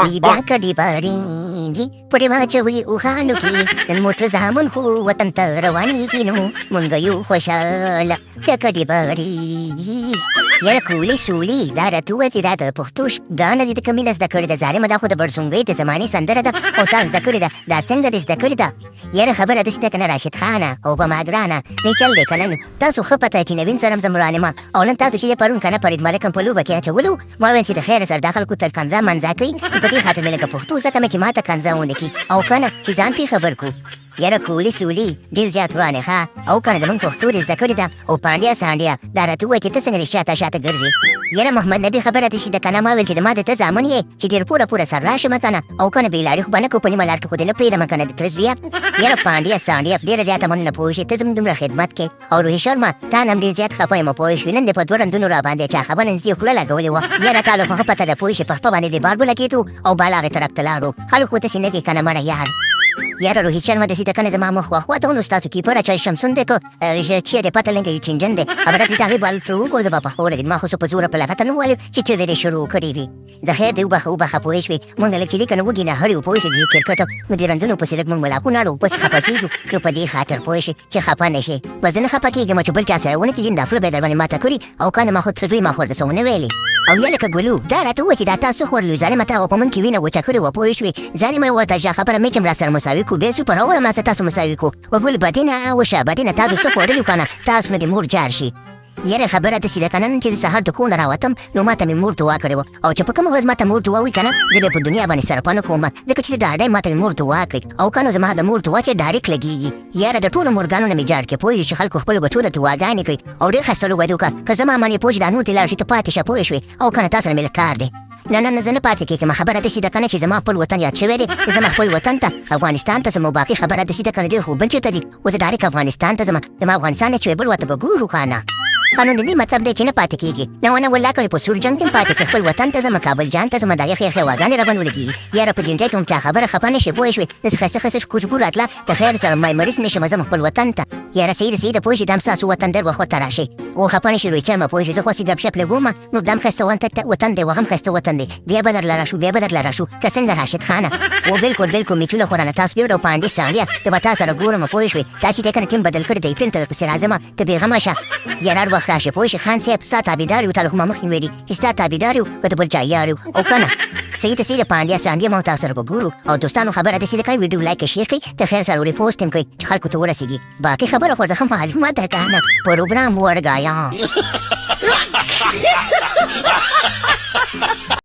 بیا کډي بارېږي پورې واچوي اوښانو کې نن موټر زامن خو وطن ته روانېږي نو مونږ یو خوشحاله بیا کډي بارېږي یاره کولې سولې دا راته ووتې دا د پښتو ګانه دې د کومې نه زده کړې ده ظالمه دا خو د بړسونګۍ د زمانې سندره ده او تا زده کړې ده دا څنګه دې زده کړې ده یاره خبره داسې ده که نه راشد خانه او په ما ګرانه دی چل دی که نه نو تاسو ښه پته چې نوین سره زه مرانما او نن تاسو چې پرون که نه فرید ملک هم په لوبه کې اچولو ما ویل چې د خیره سره دا خلکو تل کنځا منځا کوي په دې خاطر مې لکه پښتو زده کړمه چې ما ته کنځا ونه کړي او که نه چې ځان پرې خبر کړو یاره کولې سولې ډېر زیات ورانې ښه او که نه زموږ پښتو دې زده کړې ده او پانډیا سانډیا دا راته ووایه چې ته څنګه دې شاته شاته ګرځې یاره محمد نبي خبره دې شي ده که نه ما ویل چې د ما د ته زامن یې چې ډېر پوره سر راشم که نه او که نه بېلاري خو به نه کوو په نیمه لار کې خو دې نه پرېږدم که نه د تره زویه یاره پانډیا سانډیا ډېره زیاته مننه پوه شې ته زموږ دومره خدمت کې او روحي شرمه تا نه هم ډېر زیات خفه یم پوه شوې نن دې په دوه رندونو راباندې چا خبره نږدې خوله لګولې وه یاره تا له خو ښه پته ده پوه شې په خپه باندې دې بار بولګېدو او بالا هغې طرف ته لاړو خلک خو داسې نه کوي که نه مړه یار یاره روحي شرمه داسې ده که نه زما مخ واخواته ونو ستاسو کیپر اچوی شمسون دی که چیه دی پته لنګه چینجن دی خبره دې د هغې بال ترې وکړو زه به په خپله ما خو څه په زوره په لغته نه وویل چې څه دې شروع کړي وي زه خیر دی وبخه پوه شوې مونږ لږ چې دی که نه وږي نهرې وو پوه شوې د دې کرکټو نو د رنځونو پسې لږ مونږ ملاکونه اړو پسې خفه کېږو نو په دې خاطر پوه شې چې خفه نه شې بس زه نه خفه کېږم چې بل چا سره ونه کېږي دا خوله به یې در باندې ماته کړي او که نه ما خو تر دوی ما خو ورته څه ونه ویلې او یا لکه ګلو دا راته ووایه چې دا تا څه خوړلو ظالمه تا خو په من کې وینه وچه کړې وه پوه شوې ظالمه یې ورته ژا خبره مې چې را سره مساوي کړو بیا سوپر اوره ما ته تاسو مساوي کړو وګل بدینه وشه بدینه تاسو څه خوړلي که نه تاسو مې د مور جار شي یاره خبره داسې ده که نه نن چې د سهار د کور نه راوتم نو ما ته مې مور دعا کړې وه او چې په کومه ورځ ما ته مور دعا وي که نه زه به په دنیا باندې صرفه نه کوم ځکه چې ډاډی ما ته مې مور دعا کړې او که نو زما د مور دعا چې ډایرکټ لګېږي یاره د ټولو مورګانو نه مې جاړ کړې پوه چې خلکو خپلو بچو ته دعاګانې کوي او ډېر ښه سلوک وکړه که زما باندې پوه چې دا نور دې لاړ شي ته پاتې شه پوه شوې او که نه تا سره مې لږ کار دی نه زه نه پاتې کېږم خبره داسې ده که نه چې زما خپل وطن یاد شوی دی زما خپل وطن ته افغانستان ته ځم او باقي خبره داسې ده که نه ډېر خوبن چېرته دي اوس زه ډایرکټ افغانستان ته ځم زما افغانستان نه چې بل ورته به ګورو که نه قانون د دې مطلب دی چې نه پاتې کېږي نه والله که مې په سور جنګ کې پاتې کړې خپل وطن ته ځم کابل جان ته ځم دا یخې هواګانې راباندې ولګېږي یاره په جنجای کې هم چا خبره خفه نه شي پوه شوې داسې ښایسته خوشبو راتله د خیر سره مای مریض نه شم ځم خپل وطن ته یاره صحیح ده پوه شې دا هم ستاسو وطن ډېر وخت ورته راشئ او خفه نه شي روی چرمه پوه شې زه خو هسې ګپ شپ لګوم نو دا هم ښایسته وطن دی هغه هم ښایسته وطن دی بیا به درله راشو که څنګه راشد خانه او بلکل میچونه خو رانه تاسو بېوړه او پانډي ساړیه ته به تا سره ګورم پوه شوې دا چې دی که نه ټیم بدل کړی دی پرین ته درپسې راځم ته بېغمه شه یاره هر وخت راشې پوه شې خان صاحب ستا تابعدار یو تا له خو ما مخکې ویلي چې ستا تابعدار یو که د بل چا یار یو او که نه صحیح ته صحیح د پانډیا سانډیا ما تاسو سره به ګورو او دوستانو خبره داسې ده که ویډیو لایک شیر کړئ د خیر سره ریپوسټ هم کړئ چې خلکو ته ورسېږي باقي خبره خو ورته معلومه ده که نه پروګرام ورګایا